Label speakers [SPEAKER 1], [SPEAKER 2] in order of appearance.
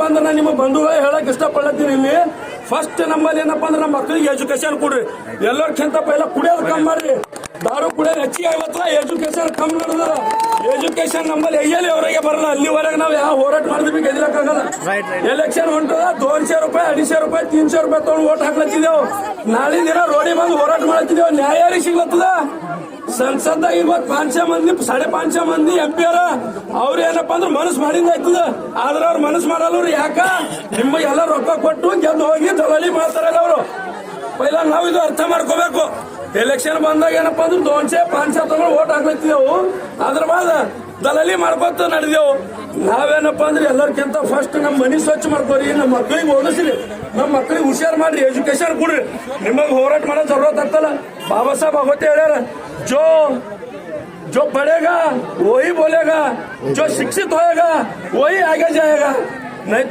[SPEAKER 1] ಅಂದ್ರೆ ನಾನು ನಿಮ್ಮ ಬಂಧುಗಳು ಹೇಳಕ್ ಇಷ್ಟಪಡ್ತೀನಿ. ಇಲ್ಲಿ ಫಸ್ಟ್ ನಮ್ಮಲ್ಲಿ ಏನಪ್ಪಾ ಅಂದ್ರೆ ನಮ್ಮ ಮಕ್ಕಳಿಗೆ ಎಜುಕೇಶನ್ ಕೊಡ್ರಿ. ಎಲ್ಲರಿಗಿಂತ ಪೈಲ ಕುಡಿಯೋದು ಕಮ್ಮಿ ಮಾಡ್ರಿ. ದಾರು ಕುಡಿಯೋದು ಹೆಚ್ಚಿಗೆ ಆಗತ್ತ, ಎಜುಕೇಶನ್ ಕಮ್ಮಿ ನಡೆದ. ಎಜುಕೇಶನ್ ನಮ್ಮಲ್ಲಿ ಎಲ್ಲಿ ಹೊರಗೆ ಬರಲ್ಲ. ಅಲ್ಲಿವರೆಗೆ ನಾವು ಯಾವ ಹೋರಾಟ ಮಾಡಿದ್ವಿ ಗೆಲ್ಲಕ್ಕಾಗಲ್ಲ. ಎಲೆಕ್ಷನ್ ಹೊಂಟದ 200 ರೂಪಾಯಿ 250 ರೂಪಾಯಿ 300 ರೂಪಾಯಿ ತಗೊಂಡು ಓಟ್ ಹಾಕ್ಲತ್ತಿದ್ದೇವು. ನಾಳೆ ದಿನ ರೋಡಿ ಬಂದು ಹೋರಾಟ ಮಾಡ್ತಿದ್ದೇವೆ. ನ್ಯಾಯ ಯಾರಿಗೆ ಸಿಗ್ಲತ್ತದ? ಸಂಸದ್ದಾಗ ಇವತ್ತು 500 ಮಂದಿ 550 ಮಂದಿ MP ಅರ ಅವ್ರ ಏನಪ್ಪಾ ಅಂದ್ರೆ ಮನಸ್ಸು ಮಾಡಿಂದ ಆಯ್ತದ. ಆದ್ರೆ ಅವ್ರ ಮನಸ್ಸು ಮಾಡಲ್ಲ. ಯಾಕ? ನಿಮ್ಮ ಎಲ್ಲ ರೊಕ್ಕ ಕೊಟ್ಟು ಗೆದ್ದು ಹೋಗಿ ದಲಾಲಿ ಮಾಡ್ತಾರಲ್ಲ ಅವರು. ಪೈಲ ನಾವು ಇದು ಅರ್ಥ ಮಾಡ್ಕೋಬೇಕು. ಎಲೆಕ್ಷನ್ ಬಂದಾಗ ಏನಪ್ಪಾ ಅಂದ್ರೆ 200 500 ತಗೊಂಡು ಓಟ್ ಹಾಕ್ಲತ್ತಿದೆವು. ಅದ್ರ ಬಾದ ದಲಾಲಿ ಮಾಡ್ಕೊತ ನಡೆದೆವು. ನಾವೇನಪ್ಪಾ ಅಂದ್ರೆ ಎಲ್ಲರಿಗಿಂತ ಫಸ್ಟ್ ನಮ್ಮ ಮನಿ ಸ್ವಚ್ಛ ಮಾಡ್ಕೋರಿ. ನಮ್ಮ ಮಕ್ಕಳಿಗೆ ಓದಿಸ್ರಿ, ನಮ್ಮ ಮಕ್ಕಳಿಗೆ ಹುಷಾರ್ ಮಾಡ್ರಿ, ಎಜುಕೇಶನ್ ಕೊಡ್ರಿ. ನಿಮಗೆ ಹೋರಾಟ ಮಾಡೋ ಜरूरत ಆಗ್ತಲ್ಲ. ಬಾಬಾ ಸಾಹೇಬ್ ಅವತ್ತೇ ಹೇಳ್ಯಾರ, जो पढ़ेगा वही बोलेगा, जो शिक्षित होएगा वही आगे जाएगा. नहीं तो